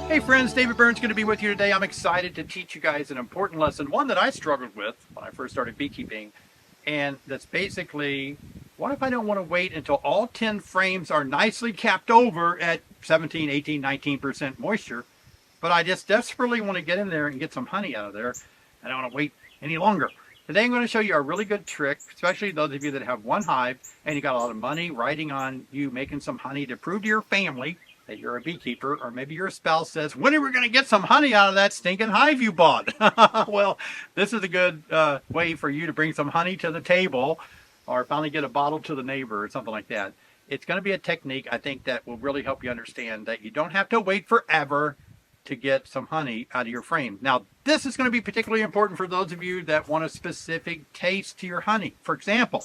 Hey friends, David Burns going to be with you today. I'm excited to teach you guys an important lesson, one that I struggled with when I first started beekeeping, and that's basically, what if I don't want to wait until all 10 frames are nicely capped over at 17, 18, 19% moisture, but I just desperately want to get in there and get some honey out of there. I don't want to wait any longer. Today I'm going to show you a really good trick, especially those of you that have one hive and you got a lot of money riding on you making some honey to prove to your family that you're a beekeeper, or maybe your spouse says, when are we going to get some honey out of that stinking hive you bought? Well, this is a good way for you to bring some honey to the table, or finally get a bottle to the neighbor or something like that. It's going to be a technique, I think, that will really help you understand that you don't have to wait forever to get some honey out of your frame. Now, this is going to be particularly important for those of you that want a specific taste to your honey. For example,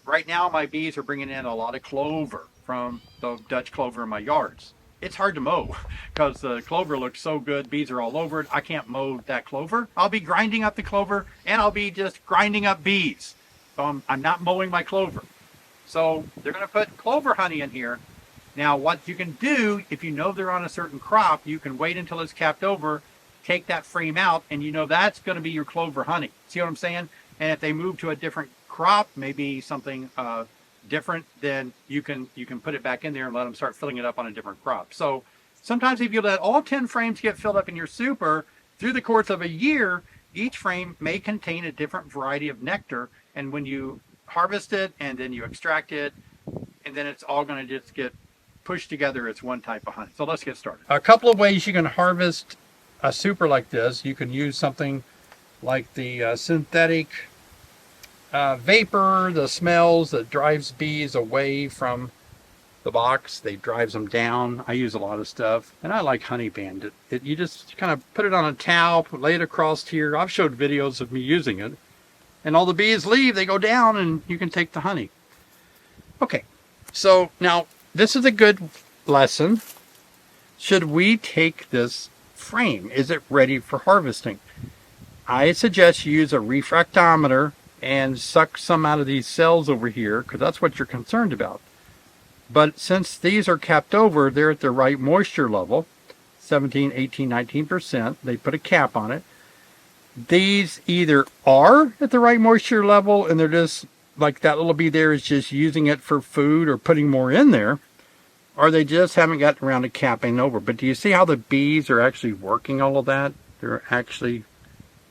right now my bees are bringing in a lot of clover from the Dutch clover in my yards. It's hard to mow because the clover looks so good. Bees are all over it. I can't mow that clover. I'll be grinding up the clover and I'll be just grinding up bees. So I'm not mowing my clover. So they're going to put clover honey in here. Now what you can do, if you know they're on a certain crop, you can wait until it's capped over, take that frame out, and you know that's going to be your clover honey. See what I'm saying? And if they move to a different crop, maybe something different, then you can put it back in there and let them start filling it up on a different crop. So sometimes if you let all 10 frames get filled up in your super, through the course of a year, each frame may contain a different variety of nectar, and when you harvest it and then you extract it, and then it's all going to just get pushed together as one type of honey. So let's get started. A couple of ways you can harvest a super like this. You can use something like the synthetic vapor, the smells that drives bees away from the box. They drives them down. I use a lot of stuff, and I like Honey Bandit. You just kind of put it on a towel, lay it across here. I've showed videos of me using it, and all the bees leave. They go down, and you can take the honey. Okay, so now this is a good lesson. Should we take this frame? Is it ready for harvesting? I suggest you use a refractometer and suck some out of these cells over here, because that's what you're concerned about. But since these are capped over, they're at the right moisture level, 17, 18, 19%. They put a cap on it. These either are at the right moisture level and they're just, like that little bee there is just using it for food or putting more in there, or they just haven't gotten around to capping over. But do you see how the bees are actually working all of that? They're actually,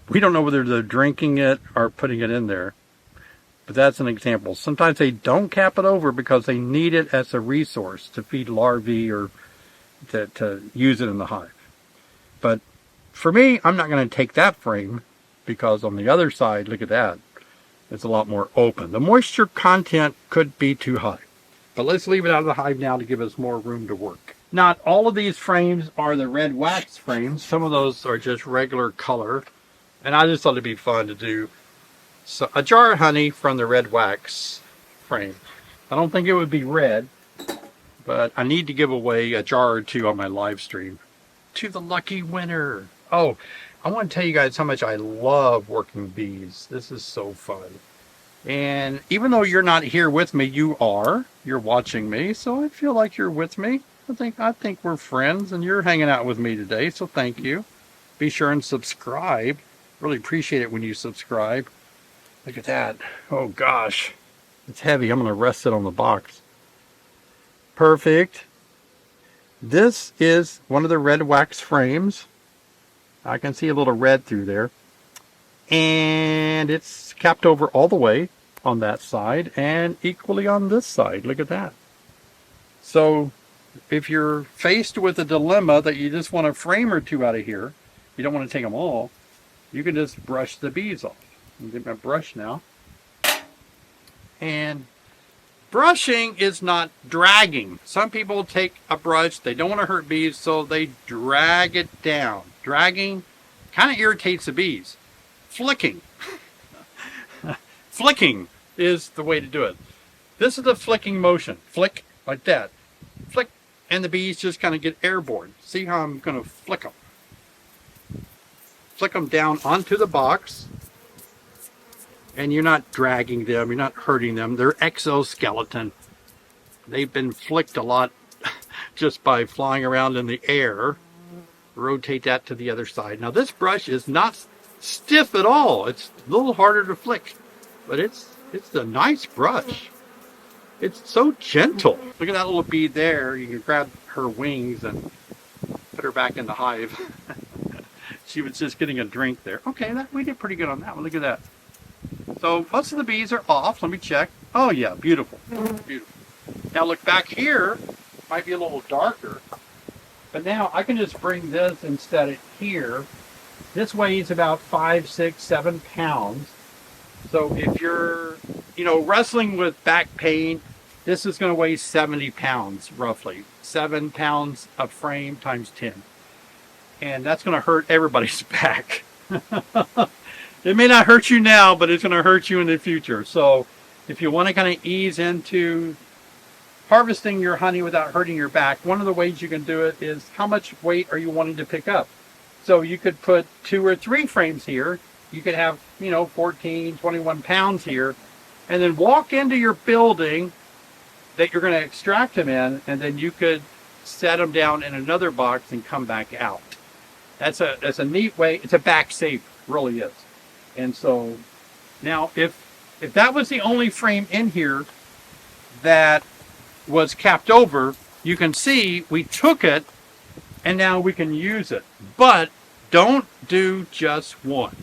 we don't know whether they're drinking it or putting it in there, but that's an example. Sometimes they don't cap it over because they need it as a resource to feed larvae or to use it in the hive. But for me, I'm not going to take that frame, because on the other side, look at that, it's a lot more open. The moisture content could be too high, but let's leave it out of the hive now to give us more room to work. Not all of these frames are the red wax frames. Some of those are just regular color. And I just thought it'd be fun to do a jar of honey from the red wax frame. I don't think it would be red, but I need to give away a jar or two on my live stream to the lucky winner. Oh, I want to tell you guys how much I love working bees. This is so fun. And even though you're not here with me, you're watching me, so I feel like you're with me. I think we're friends, and you're hanging out with me today, so thank you. Be sure and subscribe. Really appreciate it when you subscribe. Look at that. Oh gosh, it's heavy. I'm going to rest it on the box. Perfect. This is one of the red wax frames. I can see a little red through there. And it's capped over all the way on that side and equally on this side. Look at that. So if you're faced with a dilemma that you just want a frame or two out of here, you don't want to take them all, you can just brush the bees off. I'll get my brush now. And brushing is not dragging. Some people take a brush, they don't want to hurt bees, so they drag it down. Dragging kind of irritates the bees. Flicking. Flicking is the way to do it. This is the flicking motion. Flick, like that. Flick, and the bees just kind of get airborne. See how I'm going to flick them. Flick them down onto the box. And you're not dragging them, you're not hurting them. They're exoskeleton. They've been flicked a lot just by flying around in the air. rotate that to the other side. Now this brush is not stiff at all. It's a little harder to flick, but it's a nice brush. It's so gentle. Look at that little bee there. You can grab her wings and put her back in the hive. She was just getting a drink there. Okay, we did pretty good on that one. Look at that. So most of the bees are off. Let me check. Oh yeah, beautiful. Beautiful. Now look back here. Might be a little darker. But now I can just bring this and set it here. This weighs about 5, 6, 7 pounds. So if you're, wrestling with back pain, this is going to weigh 70 pounds roughly. 7 pounds a frame times 10. And that's going to hurt everybody's back. It may not hurt you now, but it's going to hurt you in the future. So if you want to kind of ease into harvesting your honey without hurting your back, one of the ways you can do it is how much weight are you wanting to pick up? So you could put 2 or 3 frames here. You could have, 14, 21 pounds here, and then walk into your building that you're going to extract them in, and then you could set them down in another box and come back out. That's a neat way. It's a back safe, really is. And so now if that was the only frame in here that was capped over, you can see we took it and now we can use it. But don't do just one,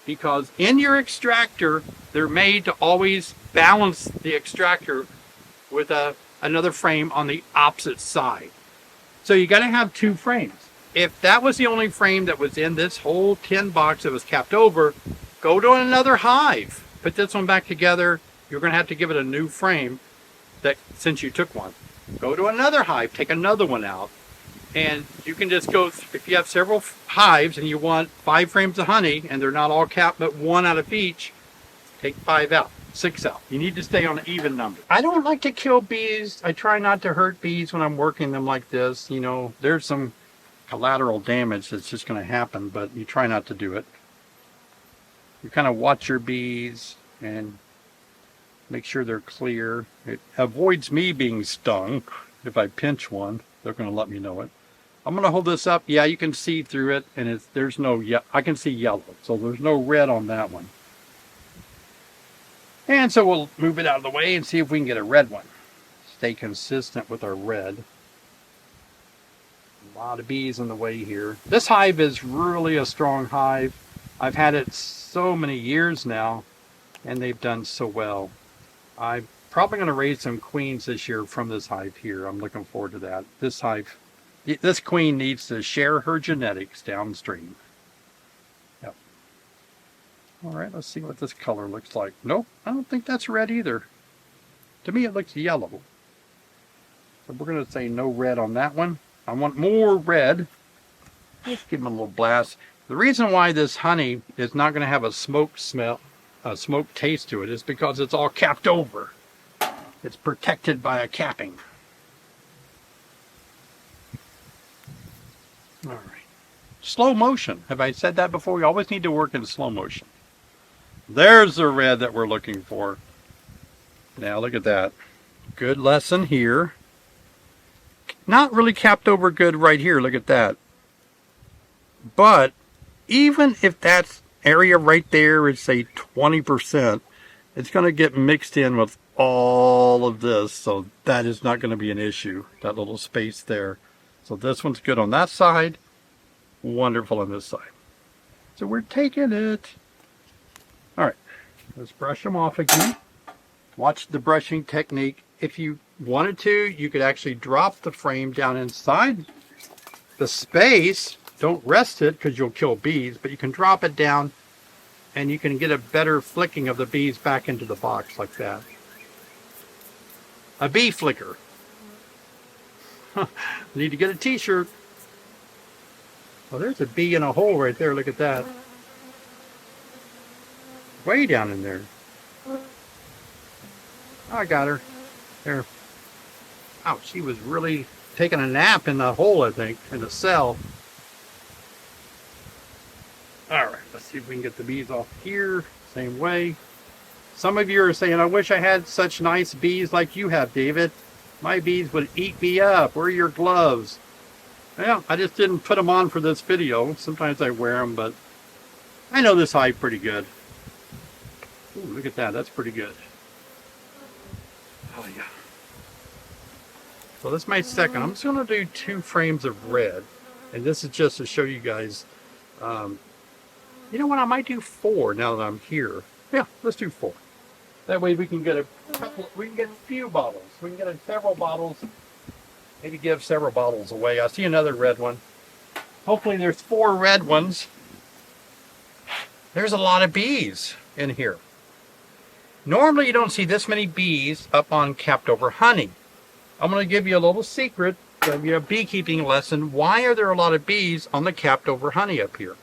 because in your extractor, they're made to always balance the extractor with another frame on the opposite side. So you got to have 2 frames. If that was the only frame that was in this whole tin box that was capped over, go to another hive. Put this one back together. You're going to have to give it a new frame since you took one. Go to another hive, take another one out. And you can just go, if you have several hives and you want 5 frames of honey and they're not all capped but 1 out of each, take 5 out, 6 out. You need to stay on an even number. I don't like to kill bees. I try not to hurt bees when I'm working them like this. There's some collateral damage that's just going to happen, but you try not to do it. You kind of watch your bees and make sure they're clear. It avoids me being stung. If I pinch one, they're going to let me know it. I'm going to hold this up. Yeah, you can see through it, and there's no, I can see yellow, so there's no red on that one. And so we'll move it out of the way and see if we can get a red one. Stay consistent with our red. A lot of bees in the way here. This hive is really a strong hive. I've had it so many years now, and they've done so well. I'm probably going to raise some queens this year from this hive here. I'm looking forward to that. This queen needs to share her genetics downstream. Yep. All right, let's see what this color looks like. Nope, I don't think that's red either. To me, it looks yellow. So we're going to say no red on that one. I want more red. Let's give them a little blast. The reason why this honey is not going to have a smoke smell, a smoke taste to it, is because it's all capped over. It's protected by a capping. All right. Slow motion. Have I said that before? We always need to work in slow motion. There's the red that we're looking for. Now look at that. Good lesson here. Not really capped over good right here. Look at that. But even if that area right there is, say, 20%, it's going to get mixed in with all of this. So that is not going to be an issue, that little space there. So this one's good on that side. Wonderful on this side. So we're taking it. All right. Let's brush them off again. Watch the brushing technique. If you wanted to, you could actually drop the frame down inside the space. Don't rest it because you'll kill bees, but you can drop it down and you can get a better flicking of the bees back into the box like that. A bee flicker. Need to get a t-shirt. Oh, there's a bee in a hole right there. Look at that. Way down in there. Oh, I got her. There. Oh, she was really taking a nap in the hole, I think, in the cell. All right, let's see if we can get the bees off here. Same way. Some of you are saying, I wish I had such nice bees like you have, David. My bees would eat me up. Where are your gloves? Yeah, I just didn't put them on for this video. Sometimes I wear them, but I know this hive pretty good. Ooh, look at that. That's pretty good. Oh, yeah. So this is my second. I'm just going to do 2 frames of red. And this is just to show you guys. You know what? I might do 4 now that I'm here. Yeah, let's do 4. That way we can get a couple. We can get a few bottles. We can get several bottles. Maybe give several bottles away. I see another red one. Hopefully there's 4 red ones. There's a lot of bees in here. Normally you don't see this many bees up on capped over honey. I'm going to give you a little secret, give you a beekeeping lesson. Why are there a lot of bees on the capped over honey up here?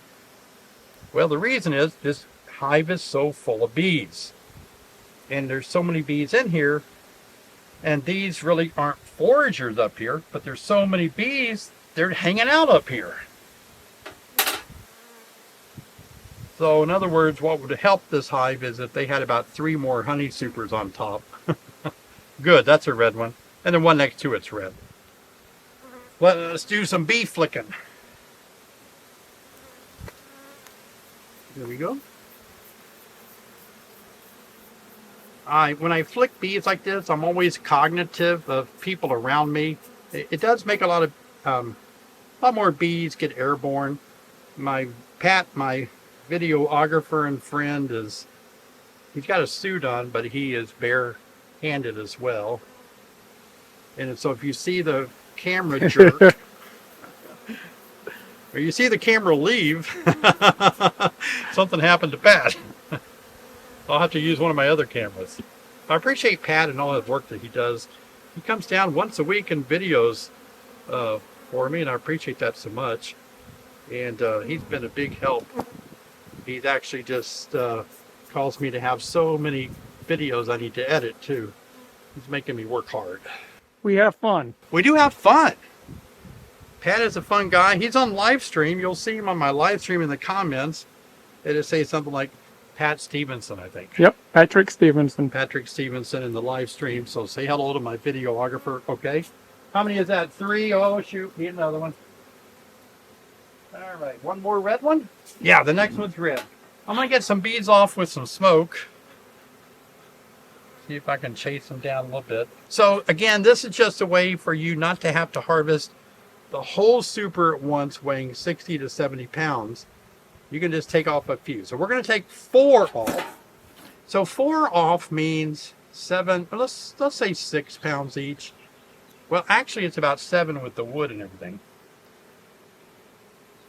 Well, the reason is this hive is so full of bees. And there's so many bees in here. And these really aren't foragers up here, but there's so many bees, they're hanging out up here. So in other words, what would help this hive is if they had about 3 more honey supers on top. Good, that's a red one. And the one next to it's red. Let's do some bee flicking. There we go. When I flick bees like this, I'm always cognitive of people around me. It does make a lot more bees get airborne. Pat, my videographer and friend, he's got a suit on, but he is bare-handed as well. And so if you see the camera jerk, or you see the camera leave, something happened to Pat. I'll have to use one of my other cameras. I appreciate Pat and all his work that he does. He comes down once a week and videos for me, and I appreciate that so much. And he's been a big help. He's actually just calls me to have so many videos I need to edit too. He's making me work hard. We have fun. We do have fun. Pat is a fun guy. He's on LiveStream. You'll see him on my LiveStream in the comments. It'll say something like Pat Stevenson, I think. Yep, Patrick Stevenson. Patrick Stevenson in the live stream. So say hello to my videographer, okay? How many is that? 3? Oh, shoot. Need another one. All right. One more red one? Yeah, the next one's red. I'm going to get some bees off with some smoke. See if I can chase them down a little bit. So, again, this is just a way for you not to have to harvest the whole super at once weighing 60 to 70 pounds. You can just take off a few. So we're going to take 4 off. So 4 off means 7, let's say 6 pounds each. Well, actually it's about 7 with the wood and everything.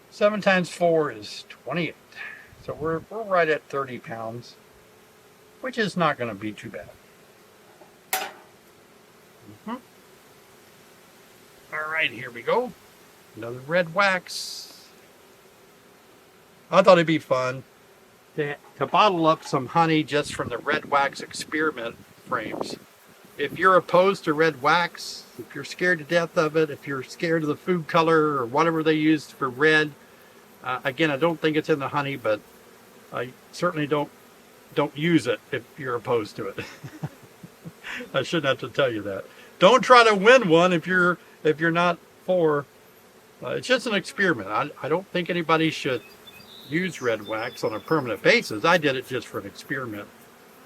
7 times 4 is 28. So we're right at 30 pounds, which is not going to be too bad. All right, here we go. Another red wax. I thought it'd be fun to bottle up some honey just from the red wax experiment frames. If you're opposed to red wax, if you're scared to death of it, if you're scared of the food color or whatever they used for red, again, I don't think it's in the honey, but I certainly don't use it if you're opposed to it. I shouldn't have to tell you that. Don't try to win one if you're not for. It's just an experiment. I don't think anybody should use red wax on a permanent basis. I did it just for an experiment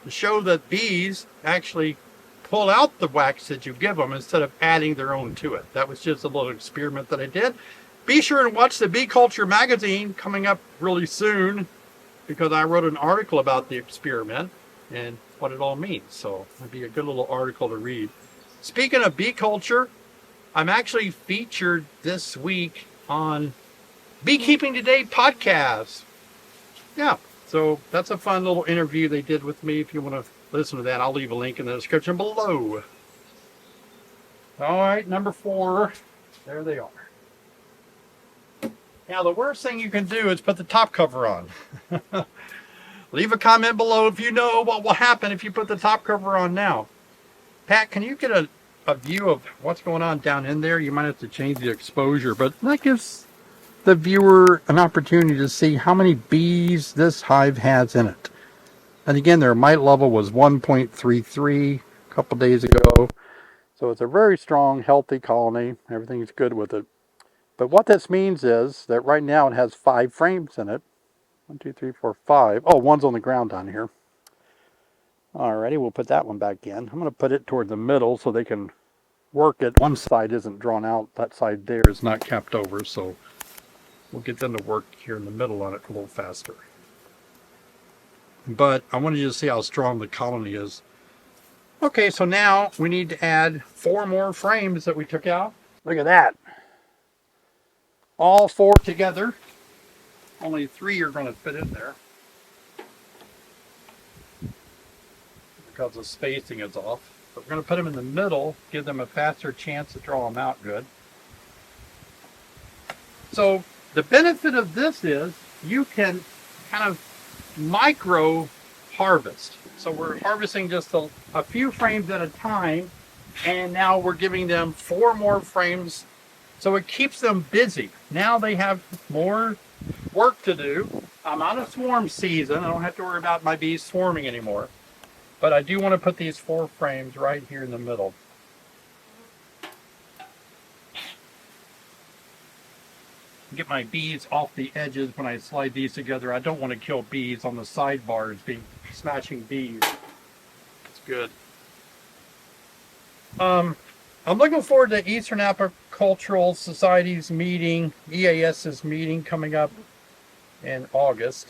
to show that bees actually pull out the wax that you give them instead of adding their own to it. That was just a little experiment that I did. Be sure and watch the Bee Culture magazine coming up really soon, because I wrote an article about the experiment and what it all means. So it'd be a good little article to read. Speaking of bee culture, I'm actually featured this week on Beekeeping Today podcast. Yeah, so that's a fun little interview they did with me. If you want to listen to that, I'll leave a link in the description below. All right, number 4. There they are. Now, the worst thing you can do is put the top cover on. Leave a comment below if you know what will happen if you put the top cover on now. Pat, can you get a view of what's going on down in there? You might have to change the exposure, but that gives the viewer an opportunity to see how many bees this hive has in it. And again, their mite level was 1.33 a couple days ago. So it's a very strong, healthy colony. Everything's good with it. But what this means is that right now it has 5 frames in it. 1, 2, 3, 4, 5. Oh, one's on the ground down here. Alrighty, we'll put that one back in. I'm going to put it toward the middle so they can work it. One side isn't drawn out. That side there is not capped over, so we'll get them to work here in the middle on it a little faster. But I wanted you to see how strong the colony is. Okay, so now we need to add 4 more frames that we took out. Look at that. All 4 together. Only 3 are going to fit in there because the spacing is off. But we're going to put them in the middle, give them a faster chance to draw them out good. So the benefit of this is you can kind of micro harvest. So we're harvesting just a few frames at a time, and now we're giving them 4 more frames, so it keeps them busy. Now they have more work to do. I'm out of swarm season. I don't have to worry about my bees swarming anymore. But I do want to put these 4 frames right here in the middle. Get my bees off the edges when I slide these together. I don't want to kill bees on the sidebars, smashing bees. It's good. I'm looking forward to Eastern Apicultural Society's meeting, EAS's meeting coming up in August.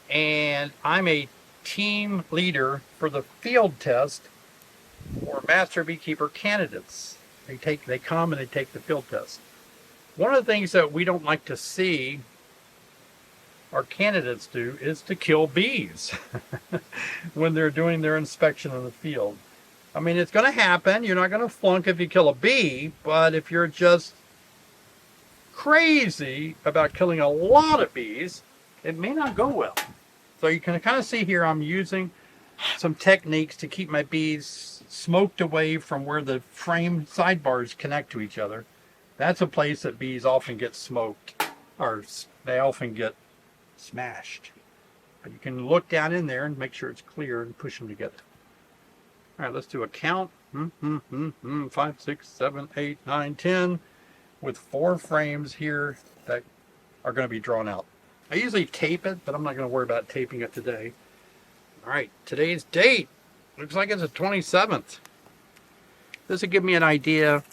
And I'm a team leader for the field test for master beekeeper candidates. They come and they take the field test. One of the things that we don't like to see our candidates do is to kill bees when they're doing their inspection in the field. I mean, it's going to happen. You're not going to flunk if you kill a bee, but if you're just crazy about killing a lot of bees, it may not go well. So you can kind of see here I'm using some techniques to keep my bees smoked away from where the frame sidebars connect to each other. That's a place that bees often get smoked, or they often get smashed. But you can look down in there and make sure it's clear and push them together. All right, let's do a count. 5, 6, 7, 8, 9, 10, with 4 frames here that are going to be drawn out. I usually tape it, but I'm not going to worry about taping it today. All right, today's date. Looks like it's the 27th. This will give me an idea.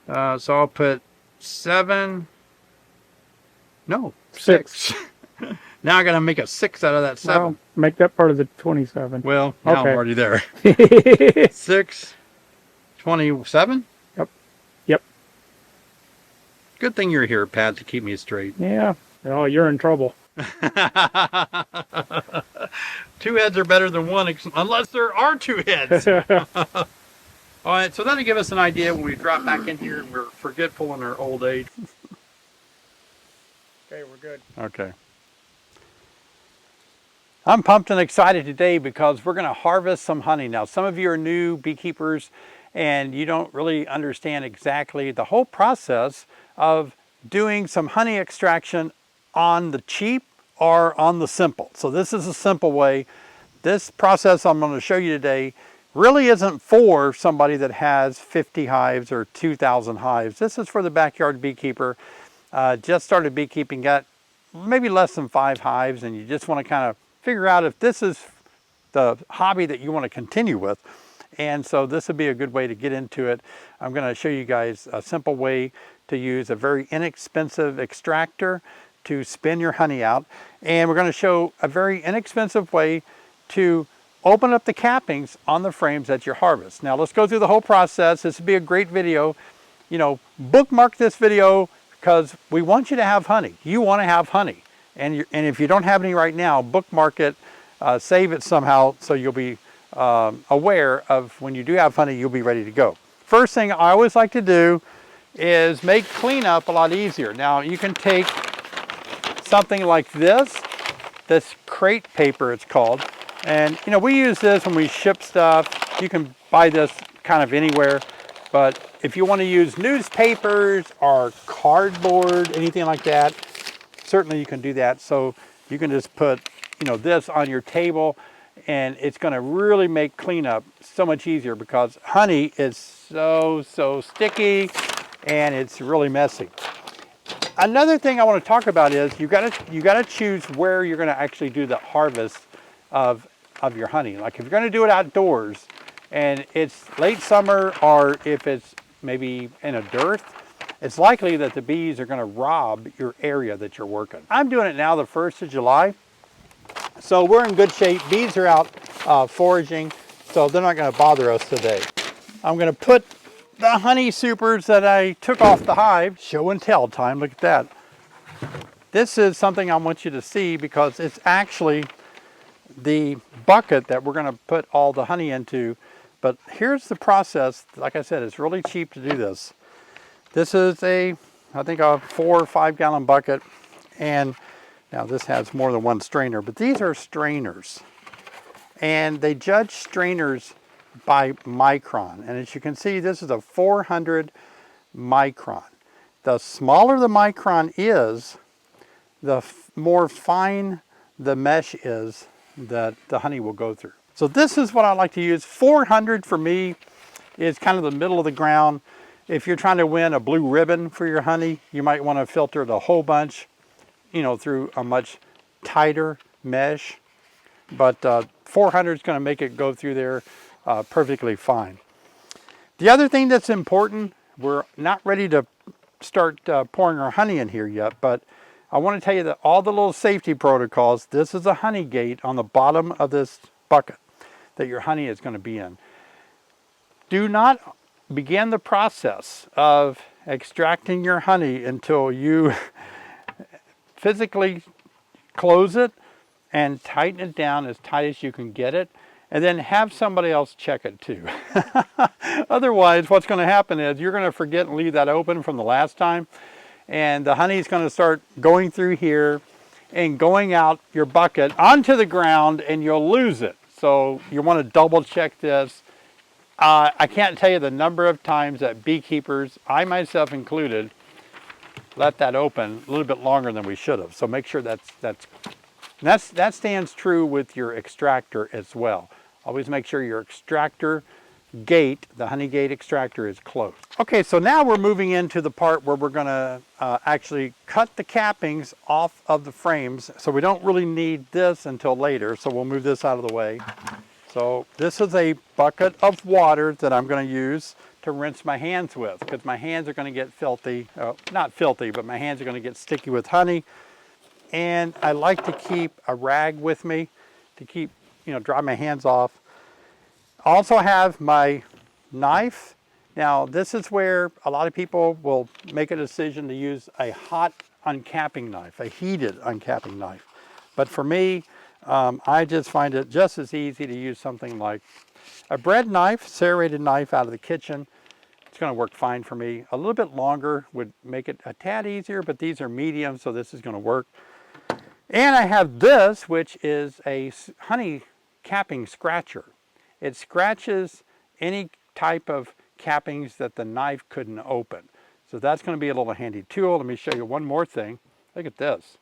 So I'll put 7. No, 6. Now I got to make a 6 out of that 7. Well, make that part of the 27. Well, now okay. I'm already there. 6, 27? Yep. Good thing you're here, Pat, to keep me straight. Yeah. Oh, you're in trouble. 2 heads are better than 1, unless there are 2 heads. All right, so that'll give us an idea when we drop back in here and we're forgetful in our old age. Okay, we're good. Okay. I'm pumped and excited today because we're going to harvest some honey. Now, some of you are new beekeepers and you don't really understand exactly the whole process of doing some honey extraction on the cheap or on the simple. So this is a simple way. This process I'm going to show you today really isn't for somebody that has 50 hives or 2,000 hives. This is for the backyard beekeeper. Just started beekeeping, got maybe less than 5 hives, and you just want to kind of figure out if this is the hobby that you want to continue with. And so this would be a good way to get into it. I'm going to show you guys a simple way to use a very inexpensive extractor to spin your honey out. And we're going to show a very inexpensive way to open up the cappings on the frames that you harvest. Now let's go through the whole process. This would be a great video. You know, bookmark this video because we want you to have honey. You want to have honey. And if you don't have any right now, bookmark it, save it somehow so you'll be aware of when you do have honey, you'll be ready to go. First thing I always like to do is make cleanup a lot easier. Now you can take something like this crate paper it's called, and you know, we use this when we ship stuff. You can buy this kind of anywhere, but if you want to use newspapers or cardboard, anything like that, certainly you can do that. So you can just put, you know, this on your table, and it's going to really make cleanup so much easier because honey is so sticky and it's really messy. Another thing I want to talk about is you gotta choose where you're going to actually do the harvest of your honey. Like if you're going to do it outdoors and it's late summer, or if it's maybe in a dearth, it's likely that the bees are going to rob your area that you're working. I'm doing it now the 1st of July, so we're in good shape. Bees are out foraging, so they're not going to bother us today. I'm going to put the honey supers that I took off the hive. Show and tell time, look at that. This is something I want you to see because it's actually the bucket that we're going to put all the honey into. But here's the process. Like I said, it's really cheap to do this. This is I think a 4 or 5 gallon bucket. And now this has more than one strainer, but these are strainers. And they judge strainers by micron. And as you can see, this is a 400 micron. The smaller the micron is, the more fine the mesh is that the honey will go through. So this is what I like to use. 400 for me is kind of the middle of the ground. If you're trying to win a blue ribbon for your honey, you might want to filter the whole bunch, you know, through a much tighter mesh. But 400 is going to make it go through there perfectly fine. The other thing that's important, we're not ready to start pouring our honey in here yet, but I want to tell you that all the little safety protocols, this is a honey gate on the bottom of this bucket that your honey is going to be in. Do not begin the process of extracting your honey until you physically close it and tighten it down as tight as you can get it, and then have somebody else check it too. Otherwise, what's going to happen is you're going to forget and leave that open from the last time, and the honey is going to start going through here and going out your bucket onto the ground, and you'll lose it. So you want to double check this. I can't tell you the number of times that beekeepers, I myself included, let that open a little bit longer than we should have. So make sure that stands true with your extractor as well. Always make sure your extractor gate, the honey gate extractor, is closed. Okay, so now we're moving into the part where we're going to actually cut the cappings off of the frames. So we don't really need this until later, so we'll move this out of the way. So this is a bucket of water that I'm going to use to rinse my hands with, because my hands are going to get filthy. Not filthy, but my hands are going to get sticky with honey. And I like to keep a rag with me to keep, dry my hands off. I also have my knife. Now this is where a lot of people will make a decision to use a hot uncapping knife, a heated uncapping knife. But for me, I just find it just as easy to use something like a bread knife, serrated knife out of the kitchen. It's going to work fine for me. A little bit longer would make it a tad easier, but these are medium, so this is going to work. And I have this, which is a honey capping scratcher. It scratches any type of cappings that the knife couldn't open. So that's going to be a little handy tool. Let me show you one more thing. Look at this.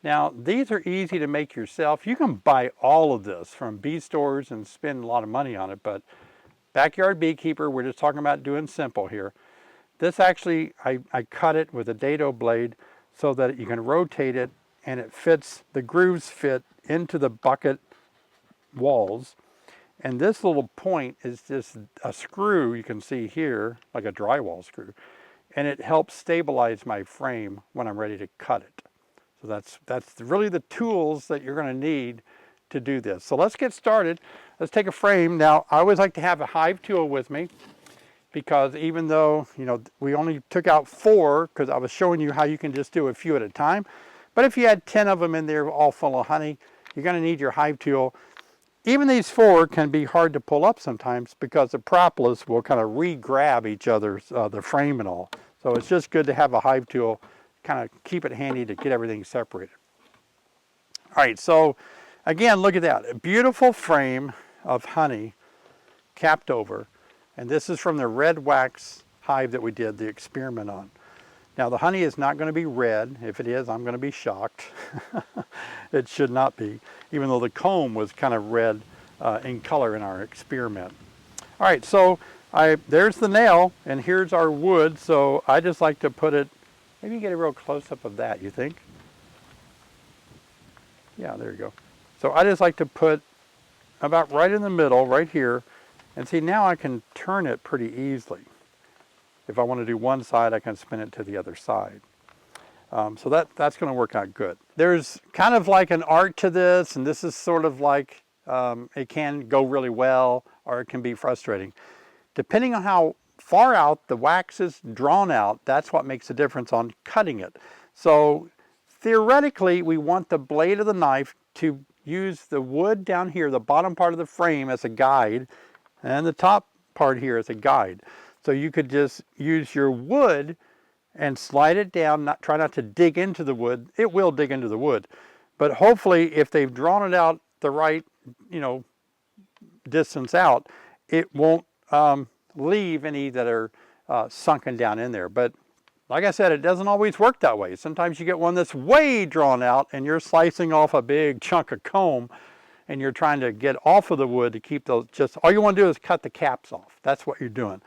Now, these are easy to make yourself. You can buy all of this from bee stores and spend a lot of money on it, but backyard beekeeper, we're just talking about doing simple here. This actually, I cut it with a dado blade so that you can rotate it and it fits, the grooves fit into the bucket walls. And this little point is just a screw you can see here, like a drywall screw. And it helps stabilize my frame when I'm ready to cut it. So that's really the tools that you're going to need to do this. So let's get started. Let's take a frame. Now, I always like to have a hive tool with me because even though, we only took out 4 because I was showing you how you can just do a few at a time. But if you had 10 of them in there all full of honey, you're going to need your hive tool. Even these 4 can be hard to pull up sometimes because the propolis will kind of re-grab each other's, the frame and all. So it's just good to have a hive tool, kind of keep it handy to get everything separated. All right, so again, look at that. A beautiful frame of honey capped over. And this is from the red wax hive that we did the experiment on. Now the honey is not going to be red. If it is, I'm going to be shocked. It should not be, even though the comb was kind of red in color in our experiment. All right, so there's the nail, and here's our wood. So I just like to put it, maybe get a real close-up of that, you think? Yeah, there you go. So I just like to put about right in the middle, right here. And see, now I can turn it pretty easily. If I want to do one side, I can spin it to the other side. So that's going to work out good. There's kind of like an art to this, and this is sort of like, it can go really well, or it can be frustrating. Depending on how far out the wax is drawn out, that's what makes a difference on cutting it. So theoretically, we want the blade of the knife to use the wood down here, the bottom part of the frame, as a guide, and the top part here as a guide. So you could just use your wood and slide it down, try not to dig into the wood. It will dig into the wood. But hopefully, if they've drawn it out the right, distance out, it won't leave any that are sunken down in there. But like I said, it doesn't always work that way. Sometimes you get one that's way drawn out and you're slicing off a big chunk of comb and you're trying to get off of the wood to keep those, just all you want to do is cut the caps off. That's what you're doing.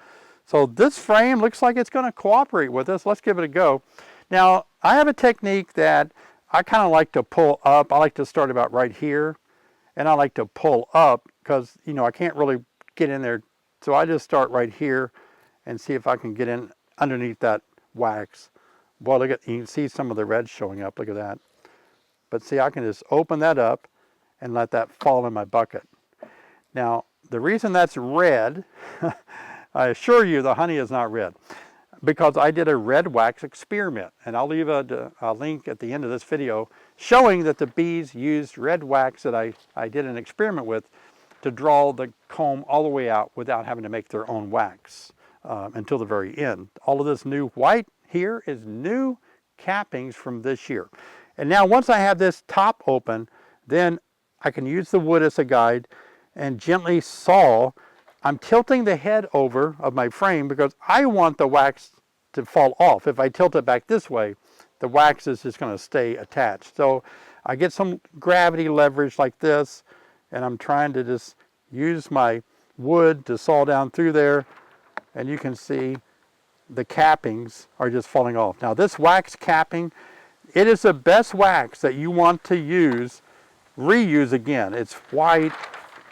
So this frame looks like it's going to cooperate with us. Let's give it a go. Now, I have a technique that I kind of like to pull up. I like to start about right here, and I like to pull up because, I can't really get in there. So I just start right here and see if I can get in underneath that wax. Boy, look at, you can see some of the red showing up. Look at that. But see, I can just open that up and let that fall in my bucket. Now, the reason that's red, I assure you the honey is not red, because I did a red wax experiment. And I'll leave a link at the end of this video showing that the bees used red wax that I did an experiment with to draw the comb all the way out without having to make their own wax until the very end. All of this new white here is new cappings from this year. And now once I have this top open, then I can use the wood as a guide and gently saw. I'm tilting the head over of my frame because I want the wax to fall off. If I tilt it back this way, the wax is just going to stay attached. So I get some gravity leverage like this, and I'm trying to just use my wood to saw down through there, and you can see the cappings are just falling off. Now this wax capping, it is the best wax that you want to reuse again. It's white,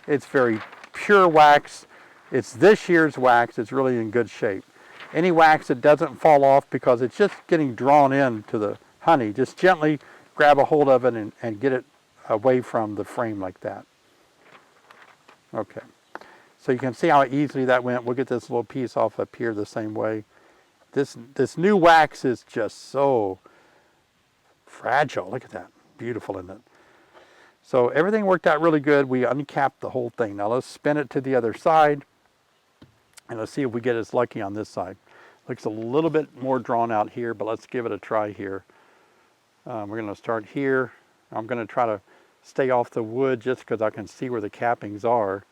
it's very pure wax, it's this year's wax, it's really in good shape. Any wax that doesn't fall off because it's just getting drawn into the honey, just gently grab a hold of it and get it away from the frame like that. Okay, so you can see how easily that went. We'll get this little piece off up here the same way. This new wax is just so fragile. Look at that, beautiful, isn't it? So everything worked out really good. We uncapped the whole thing. Now let's spin it to the other side, and let's see if we get as lucky on this side. Looks a little bit more drawn out here, but let's give it a try here. We're going to start here. I'm going to try to stay off the wood just because I can see where the cappings are.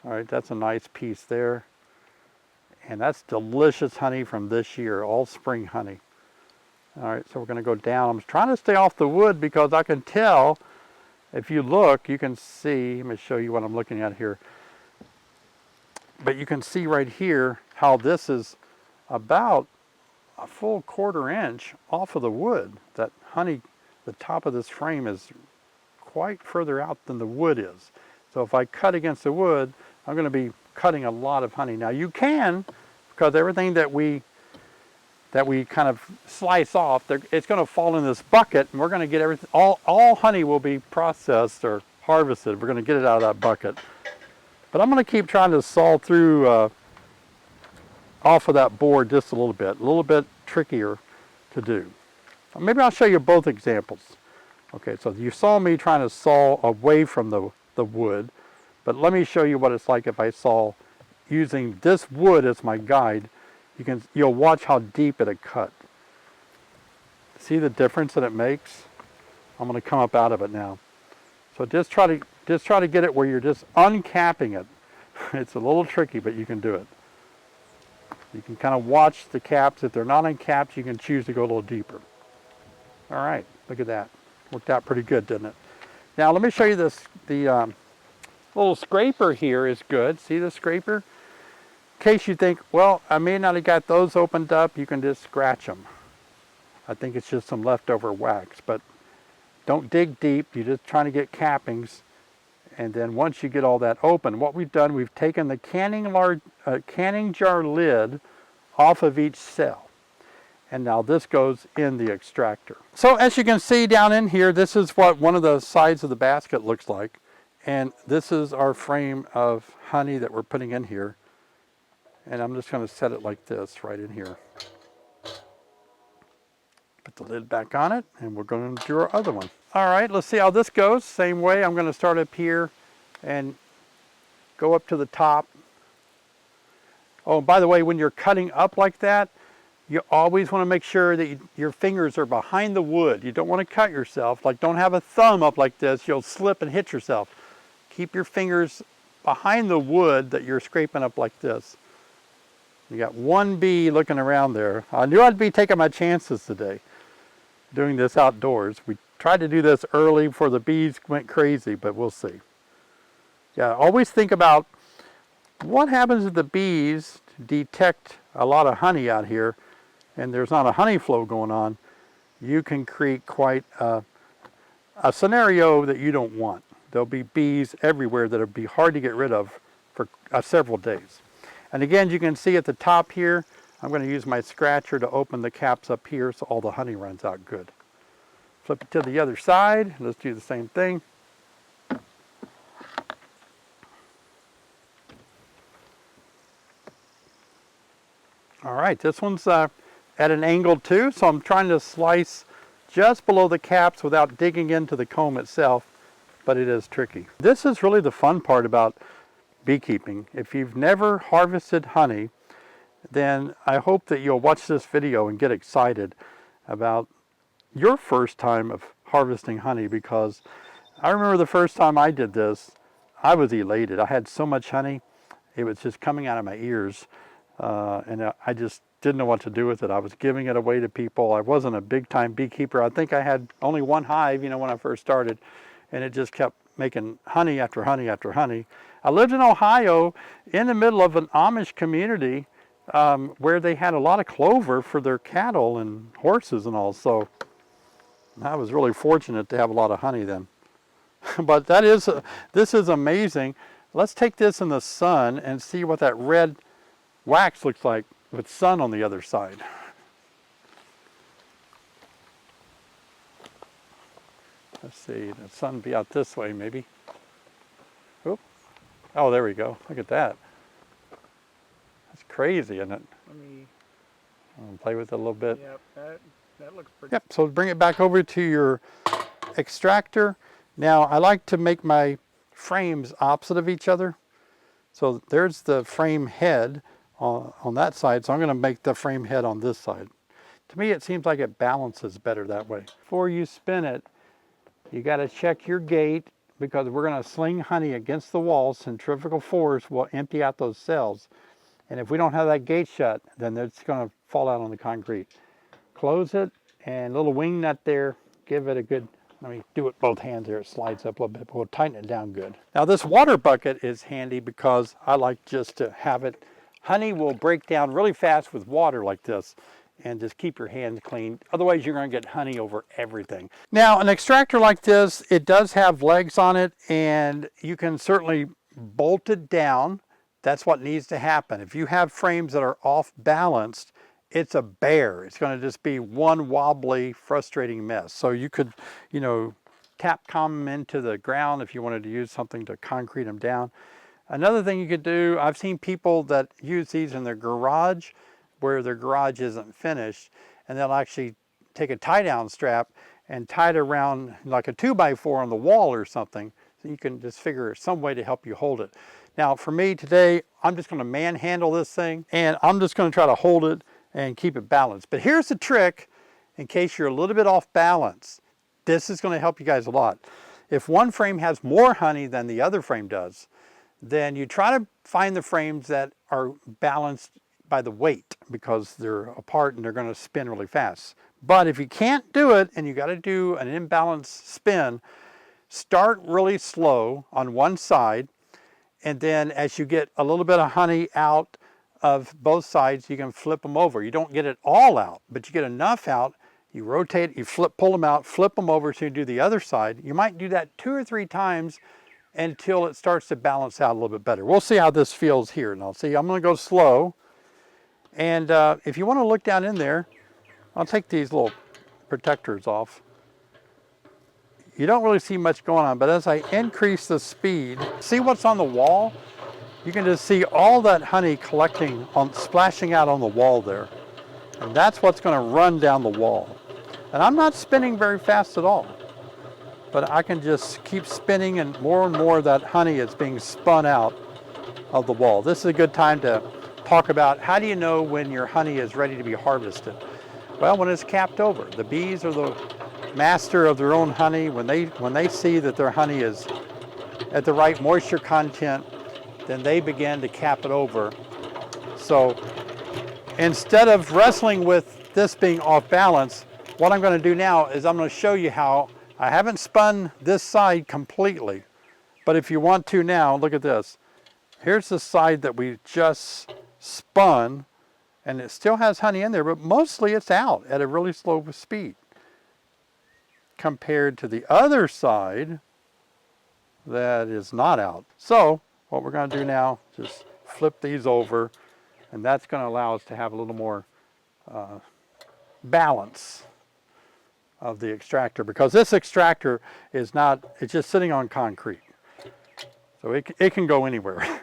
All right, that's a nice piece there. And that's delicious honey from this year, all spring honey. All right, so we're going to go down. I'm trying to stay off the wood because I can tell, if you look, you can see, let me show you what I'm looking at here. But you can see right here how this is about a full 1/4 inch off of the wood. That honey, the top of this frame is quite further out than the wood is. So if I cut against the wood, I'm going to be cutting a lot of honey. Now you can, because everything that we kind of slice off, it's going to fall in this bucket, and we're going to get everything, all honey will be processed or harvested. We're going to get it out of that bucket. But I'm going to keep trying to saw through off of that board just a little bit trickier to do. Maybe I'll show you both examples. Okay, so you saw me trying to saw away from the wood, but let me show you what it's like if I saw using this wood as my guide. You'll watch how deep it'll cut. See the difference that it makes? I'm going to come up out of it now. So just try to get it where you're just uncapping it. It's a little tricky, but you can do it. You can kind of watch the caps. If they're not uncapped, you can choose to go a little deeper. All right, look at that. Worked out pretty good, didn't it? Now let me show you this. The little scraper here is good. See the scraper? case you think, well, I may not have got those opened up, you can just scratch them. I think it's just some leftover wax, but don't dig deep. You're just trying to get cappings. And then once you get all that open, what we've done, we've taken the canning jar lid off of each cell. And now this goes in the extractor. So as you can see down in here, this is what one of the sides of the basket looks like. And this is our frame of honey that we're putting in here. And I'm just going to set it like this right in here. Put the lid back on it, and we're going to do our other one. All right, let's see how this goes. Same way, I'm going to start up here and go up to the top. Oh, by the way, when you're cutting up like that, you always want to make sure that your fingers are behind the wood. You don't want to cut yourself. Like, don't have a thumb up like this. You'll slip and hit yourself. Keep your fingers behind the wood that you're scraping up like this. You got one bee looking around there. I knew I'd be taking my chances today doing this outdoors. We tried to do this early before the bees went crazy, but we'll see. Yeah, always think about what happens if the bees detect a lot of honey out here and there's not a honey flow going on. You can create quite a scenario that you don't want. There'll be bees everywhere that'll be hard to get rid of for several days. And again, you can see at the top here, I'm going to use my scratcher to open the caps up here so all the honey runs out good. Flip it to the other side. Let's do the same thing. All right, this one's at an angle too, so I'm trying to slice just below the caps without digging into the comb itself, but it is tricky. This is really the fun part about beekeeping. If you've never harvested honey, then I hope that you'll watch this video and get excited about your first time of harvesting honey, because I remember the first time I did this, I was elated. I had so much honey, it was just coming out of my ears, and I just didn't know what to do with it. I was giving it away to people. I wasn't a big-time beekeeper. I think I had only one hive, when I first started, and it just kept making honey after honey after honey. I lived in Ohio in the middle of an Amish community where they had a lot of clover for their cattle and horses and all. So I was really fortunate to have a lot of honey then. But this is amazing. Let's take this in the sun and see what that red wax looks like with sun on the other side. Let's see, the sun be out this way maybe. Oop. Oh, there we go. Look at that. That's crazy, isn't it? Let me. I'll play with it a little bit. Yep, that looks pretty. Yep, so bring it back over to your extractor. Now, I like to make my frames opposite of each other. So there's the frame head on that side, so I'm going to make the frame head on this side. To me, it seems like it balances better that way. Before you spin it, you got to check your gate, because we're going to sling honey against the wall. Centrifugal force will empty out those cells. And if we don't have that gate shut, then it's going to fall out on the concrete. Close it, and little wing nut there, give it a good, let me do it both hands here, it slides up a little bit, but we'll tighten it down good. Now this water bucket is handy because I like just to have it, honey will break down really fast with water like this, and just keep your hands clean. Otherwise you're going to get honey over everything. Now an extractor like this, it does have legs on it, and you can certainly bolt it down. That's what needs to happen. If you have frames that are off balanced, it's a bear. It's going to just be one wobbly, frustrating mess. So you could, tap them into the ground if you wanted to use something to concrete them down. Another thing you could do, I've seen people that use these in their garage where their garage isn't finished, and they'll actually take a tie-down strap and tie it around like a 2x4 on the wall or something. So you can just figure some way to help you hold it. Now for me today, I'm just going to manhandle this thing, and I'm just going to try to hold it and keep it balanced. But here's the trick, in case you're a little bit off balance. This is going to help you guys a lot. If one frame has more honey than the other frame does, then you try to find the frames that are balanced by the weight, because they're apart and they're going to spin really fast. But if you can't do it and you got to do an imbalanced spin, start really slow on one side, and then as you get a little bit of honey out of both sides, you can flip them over. You don't get it all out, but you get enough out. You rotate, you pull them out, flip them over so you do the other side. You might do that 2 or 3 times until it starts to balance out a little bit better. We'll see how this feels here. Now, see, I'm going to go slow. And if you want to look down in there, I'll take these little protectors off. You don't really see much going on, but as I increase the speed, see what's on the wall? You can just see all that honey collecting, splashing out on the wall there. And that's what's going to run down the wall. And I'm not spinning very fast at all, but I can just keep spinning, and more of that honey is being spun out of the wall. This is a good time to talk about how do you know when your honey is ready to be harvested? Well, when it's capped over. The bees are the master of their own honey. When they see that their honey is at the right moisture content, then they begin to cap it over. So instead of wrestling with this being off balance, what I'm going to do now is I'm going to show you how I haven't spun this side completely, but if you want to now, look at this. Here's the side that we just spun, and it still has honey in there, but mostly it's out at a really slow speed compared to the other side that is not out. So what we're going to do now is just flip these over, and that's going to allow us to have a little more balance of the extractor, because this extractor is not, it's just sitting on concrete. So it can go anywhere.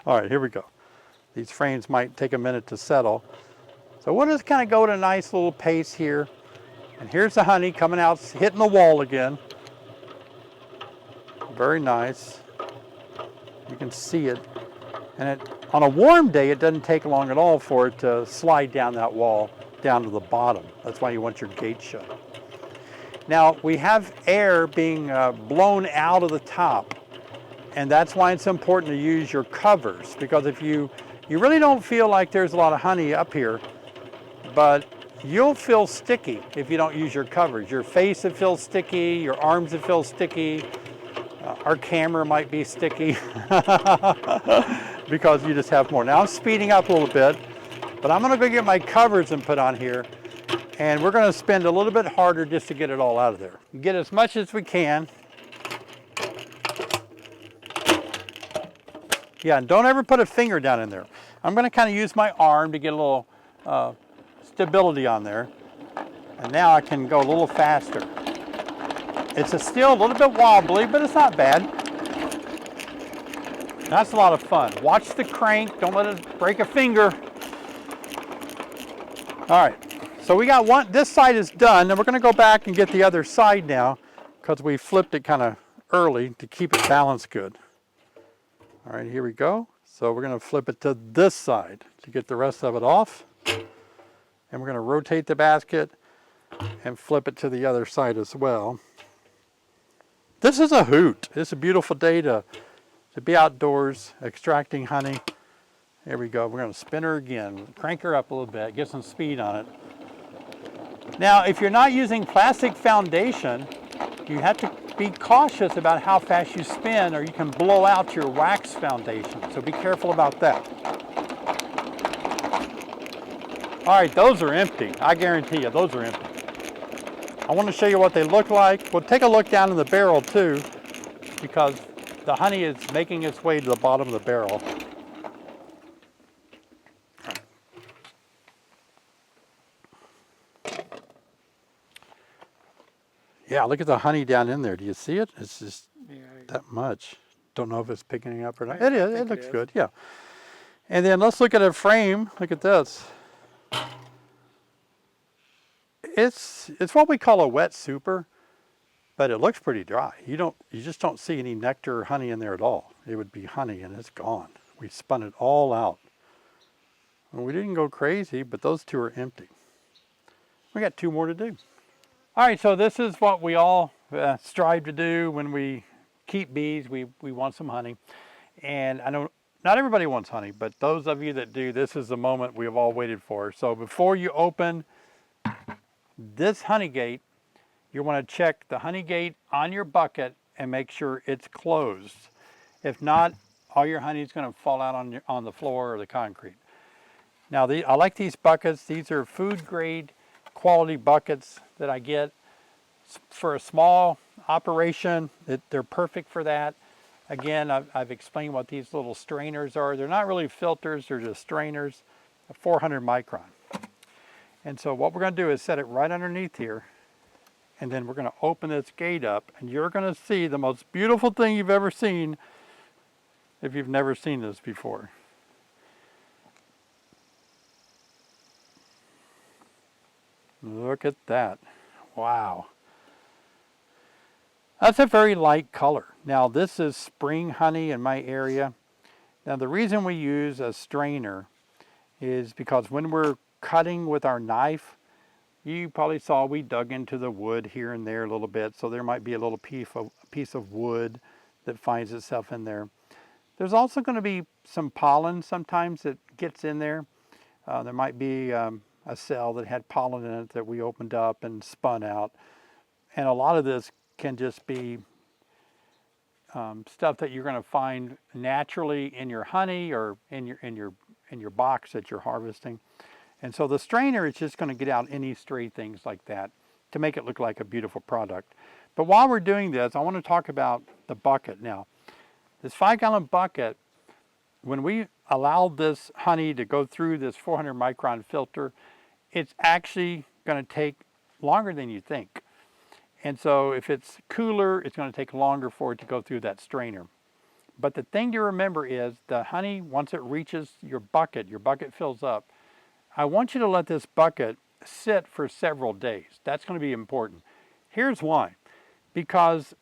All right, here we go. These frames might take a minute to settle. So we'll just kind of go at a nice little pace here. And here's the honey coming out, hitting the wall again. Very nice. You can see it. And on a warm day, it doesn't take long at all for it to slide down that wall down to the bottom. That's why you want your gate shut. Now, we have air being blown out of the top, and that's why it's important to use your covers, because if you really don't feel like there's a lot of honey up here, but you'll feel sticky if you don't use your covers. Your face will feel sticky, your arms will feel sticky, our camera might be sticky because you just have more. Now I'm speeding up a little bit, but I'm going to go get my covers and put on here, and we're going to spin a little bit harder just to get it all out of there. Get as much as we can. Yeah, and don't ever put a finger down in there. I'm going to kind of use my arm to get a little stability on there. And now I can go a little faster. It's still a little bit wobbly, but it's not bad. That's a lot of fun. Watch the crank, don't let it break a finger. All right, so we got one, this side is done, and we're gonna go back and get the other side now, because we flipped it kind of early to keep it balanced good. All right, here we go. So we're gonna flip it to this side to get the rest of it off. And we're gonna rotate the basket and flip it to the other side as well. This is a hoot. It's a beautiful day to be outdoors extracting honey. Here we go. We're going to spin her again. Crank her up a little bit. Get some speed on it. Now, if you're not using plastic foundation, you have to be cautious about how fast you spin, or you can blow out your wax foundation. So be careful about that. All right, those are empty. I guarantee you, those are empty. I want to show you what they look like. We'll take a look down in the barrel too, because the honey is making its way to the bottom of the barrel. Yeah, look at the honey down in there. Do you see it? It's just that much. Don't know if it's picking up or not. It is. It looks good, yeah. And then let's look at a frame. Look at this. It's what we call a wet super, but it looks pretty dry. You just don't see any nectar or honey in there at all. It would be honey and it's gone. We spun it all out. Well, we didn't go crazy, but those two are empty. We got 2 more to do. All right, so this is what we all strive to do when we keep bees. We want some honey. And I know not everybody wants honey, but those of you that do, this is the moment we have all waited for. So before you open this honey gate, you want to check the honey gate on your bucket and make sure it's closed. If not, all your honey is going to fall out on the floor or the concrete. Now, I like these buckets. These are food grade quality buckets that I get for a small operation. They're perfect for that. Again, I've explained what these little strainers are. They're not really filters, they're just strainers, 400 micron. And so what we're going to do is set it right underneath here, and then we're going to open this gate up, and you're going to see the most beautiful thing you've ever seen if you've never seen this before. Look at that. Wow. That's a very light color. Now, this is spring honey in my area. Now, the reason we use a strainer is because when we're cutting with our knife, you probably saw we dug into the wood here and there a little bit, so there might be a little piece of wood that finds itself in there. There's also going to be some pollen sometimes that gets in there. There might be a cell that had pollen in it that we opened up and spun out. And a lot of this can just be stuff that you're going to find naturally in your honey or in your box that you're harvesting. And so the strainer is just going to get out any stray things like that to make it look like a beautiful product. But while we're doing this, I want to talk about the bucket. Now, this 5-gallon bucket, when we allowed this honey to go through this 400 micron filter, it's actually going to take longer than you think. And so if it's cooler, it's going to take longer for it to go through that strainer. But the thing to remember is the honey, once it reaches your bucket fills up. I want you to let this bucket sit for several days. That's going to be important. Here's why. Because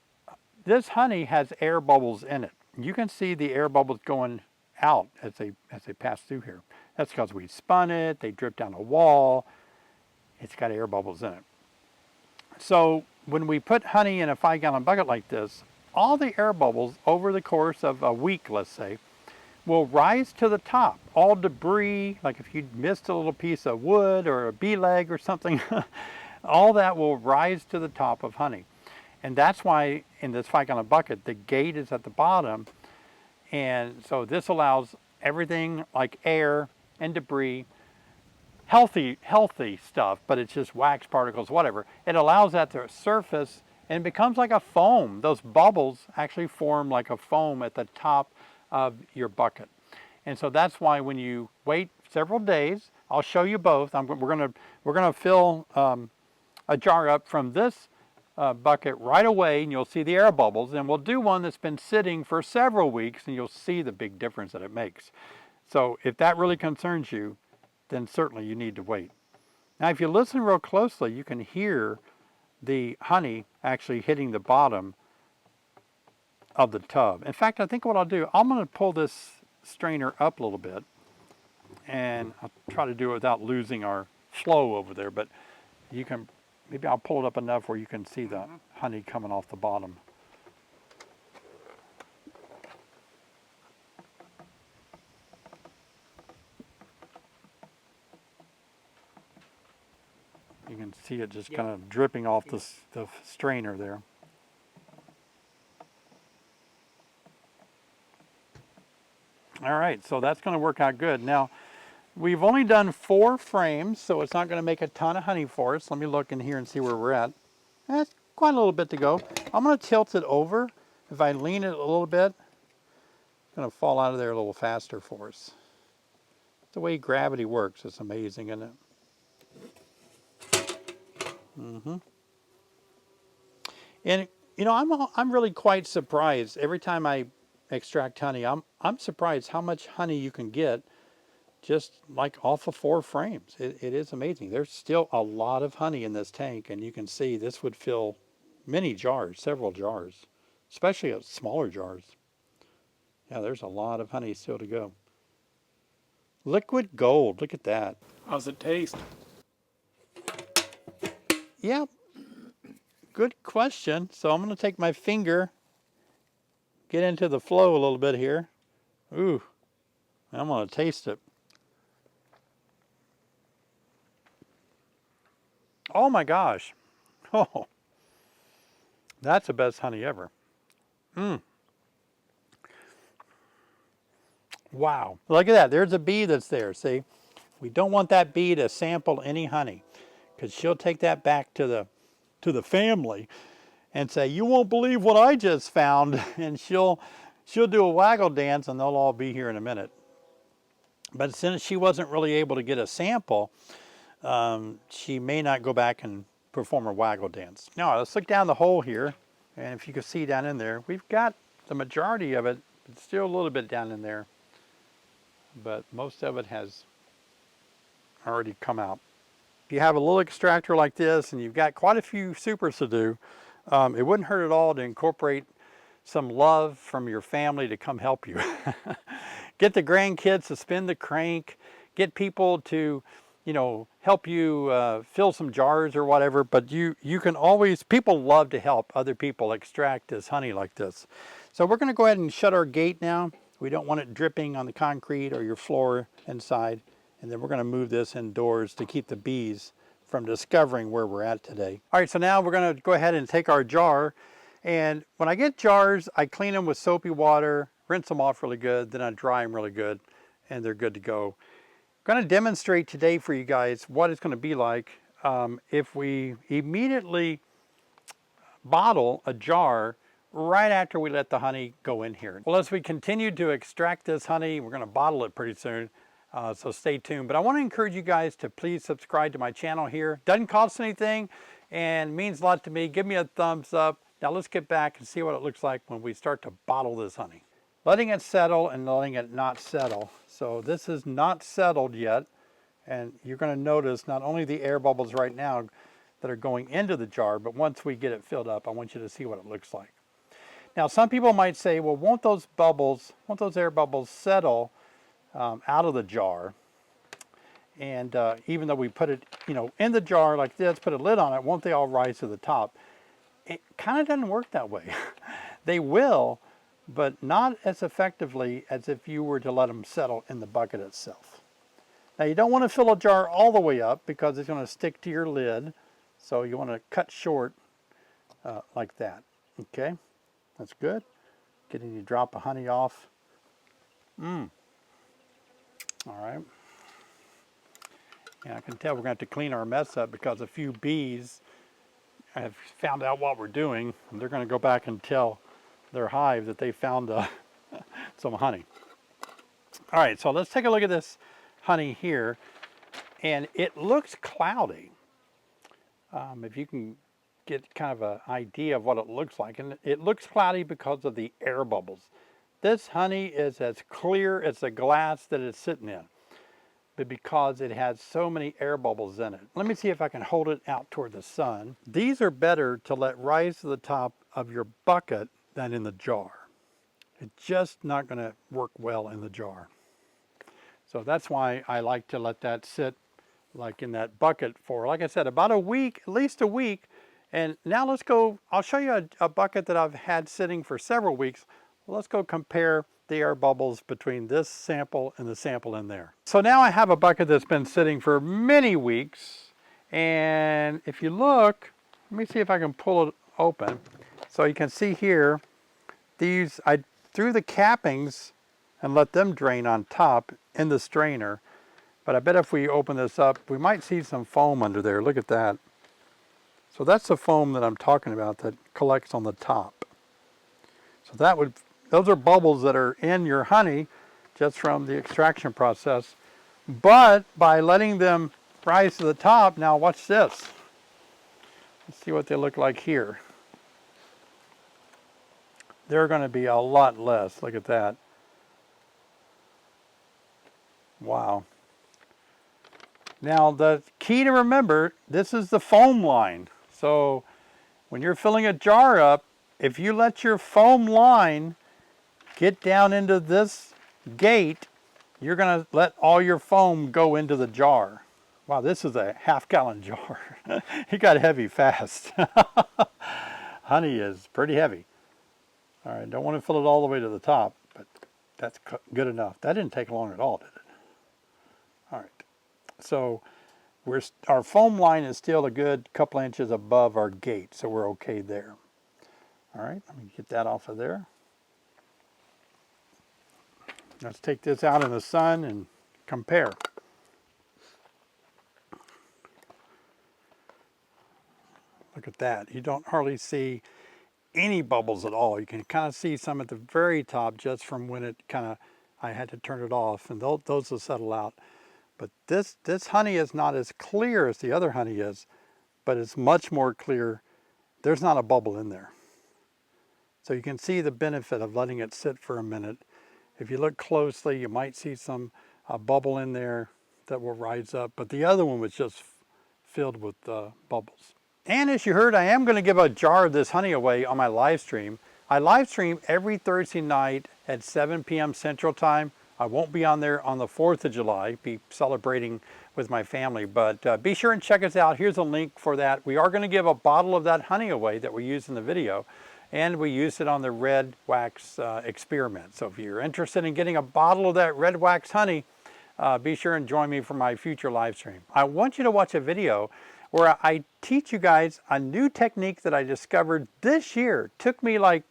this honey has air bubbles in it. You can see the air bubbles going out as they pass through here. That's because we spun it, they drip down a wall. It's got air bubbles in it. So when we put honey in a 5-gallon bucket like this, all the air bubbles over the course of a week, let's say, will rise to the top. All debris, like if you missed a little piece of wood or a bee leg or something, all that will rise to the top of honey. And that's why in this 5-gallon bucket, the gate is at the bottom. And so this allows everything like air and debris, healthy stuff, but it's just wax particles, whatever. It allows that to surface and it becomes like a foam. Those bubbles actually form like a foam at the top of your bucket. And so that's why when you wait several days, I'll show you both. We're gonna fill a jar up from this bucket right away, and you'll see the air bubbles. And we'll do one that's been sitting for several weeks, and you'll see the big difference that it makes. So if that really concerns you, then certainly you need to wait. Now, if you listen real closely, you can hear the honey actually hitting the bottom of the tub. In fact, I think what I'll do, I'm going to pull this strainer up a little bit, and I'll try to do it without losing our flow over there, but you can, maybe I'll pull it up enough where you can see the honey coming off the bottom. You can see it just kind of dripping off the strainer there. All right, so that's going to work out good. Now, we've only done 4 frames, so it's not going to make a ton of honey for us. Let me look in here and see where we're at. That's quite a little bit to go. I'm going to tilt it over. If I lean it a little bit, it's going to fall out of there a little faster for us. The way gravity works, it's amazing, isn't it? And you know, I'm really quite surprised every time I extract honey. I'm surprised how much honey you can get just like off of 4 frames. It is amazing. There's still a lot of honey in this tank, and you can see this would fill many jars, several jars, especially smaller jars. Yeah, there's a lot of honey still to go. Liquid gold, look at that. How's it taste? Yeah, good question. So I'm going to take my finger, get into the flow a little bit here. Ooh, I'm going to taste it. Oh my gosh. Oh, that's the best honey ever. Wow. Look at that. There's a bee that's there. See? We don't want that bee to sample any honey because she'll take that back to the family and say, you won't believe what I just found. And she'll do a waggle dance and they'll all be here in a minute. But since she wasn't really able to get a sample, she may not go back and perform a waggle dance. Now let's look down the hole here. And if you can see down in there, we've got the majority of it. It's still a little bit down in there. But most of it has already come out. If you have a little extractor like this and you've got quite a few supers to do, it wouldn't hurt at all to incorporate some love from your family to come help you. Get the grandkids to spin the crank, get people to, you know, help you fill some jars or whatever, but you can always, people love to help other people extract this honey like this. So we're going to go ahead and shut our gate now. We don't want it dripping on the concrete or your floor inside. And then we're going to move this indoors to keep the bees from discovering where we're at today. All right, so now we're going to go ahead and take our jar. And when I get jars, I clean them with soapy water, rinse them off really good, then I dry them really good, and they're good to go. I'm going to demonstrate today for you guys what it's going to be like if we immediately bottle a jar right after we let the honey go in here. Well, as we continue to extract this honey, we're going to bottle it pretty soon. So stay tuned. But I want to encourage you guys to please subscribe to my channel here. Doesn't cost anything and means a lot to me. Give me a thumbs up. Now let's get back and see what it looks like when we start to bottle this honey. Letting it settle and letting it not settle. So this is not settled yet. And you're going to notice not only the air bubbles right now that are going into the jar, but once we get it filled up, I want you to see what it looks like. Now some people might say, well, won't those air bubbles settle out of the jar? And even though we put it, you know, in the jar like this, put a lid on it, won't they all rise to the top? It kind of doesn't work that way. They will, but not as effectively as if you were to let them settle in the bucket itself. Now you don't want to fill a jar all the way up because it's going to stick to your lid. So you want to cut short like that. Okay, that's good. Getting your drop of honey off. All right. And I can tell we're going to have to clean our mess up because a few bees have found out what we're doing. And they're going to go back and tell their hive that they found some honey. All right, so let's take a look at this honey here. And it looks cloudy. If you can get kind of an idea of what it looks like. And it looks cloudy because of the air bubbles. This honey is as clear as the glass that it's sitting in, but because it has so many air bubbles in it. Let me see if I can hold it out toward the sun. These are better to let rise to the top of your bucket than in the jar. It's just not going to work well in the jar. So that's why I like to let that sit like in that bucket for, like I said, about a week, at least a week. And now let's go, I'll show you a bucket that I've had sitting for several weeks. Let's go compare the air bubbles between this sample and the sample in there. So now I have a bucket that's been sitting for many weeks. And if you look, let me see if I can pull it open. So you can see here, these, I threw the cappings and let them drain on top in the strainer. But I bet if we open this up, we might see some foam under there. Look at that. So that's the foam that I'm talking about that collects on the top. So that would, those are bubbles that are in your honey just from the extraction process. But by letting them rise to the top, now watch this. Let's see what they look like here. They're going to be a lot less. Look at that. Wow. Now the key to remember, this is the foam line. So when you're filling a jar up, if you let your foam line get down into this gate, you're going to let all your foam go into the jar. Wow, this is a half-gallon jar. It got heavy fast. Honey is pretty heavy. All right, don't want to fill it all the way to the top, but that's good enough. That didn't take long at all, did it? All right. So our foam line is still a good couple inches above our gate, so we're okay there. All right, let me get that off of there. Let's take this out in the sun and compare. Look at that. You don't hardly see any bubbles at all. You can kind of see some at the very top just from when it kind of, I had to turn it off, and those will settle out. But this honey is not as clear as the other honey is, but it's much more clear. There's not a bubble in there. So you can see the benefit of letting it sit for a minute. If you look closely, you might see some bubble in there that will rise up, but the other one was just filled with bubbles. And as you heard, I am going to give a jar of this honey away on my live stream. I live stream every Thursday night at 7 p.m. Central Time. I won't be on there on the 4th of July, be celebrating with my family, but be sure and check us out. Here's a link for that. We are going to give a bottle of that honey away that we used in the video, and we used it on the red wax experiment. So if you're interested in getting a bottle of that red wax honey, be sure and join me for my future live stream. I want you to watch a video where I teach you guys a new technique that I discovered this year. It took me like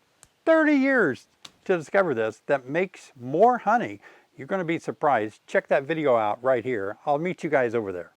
30 years to discover this, that makes more honey. You're going to be surprised. Check that video out right here. I'll meet you guys over there.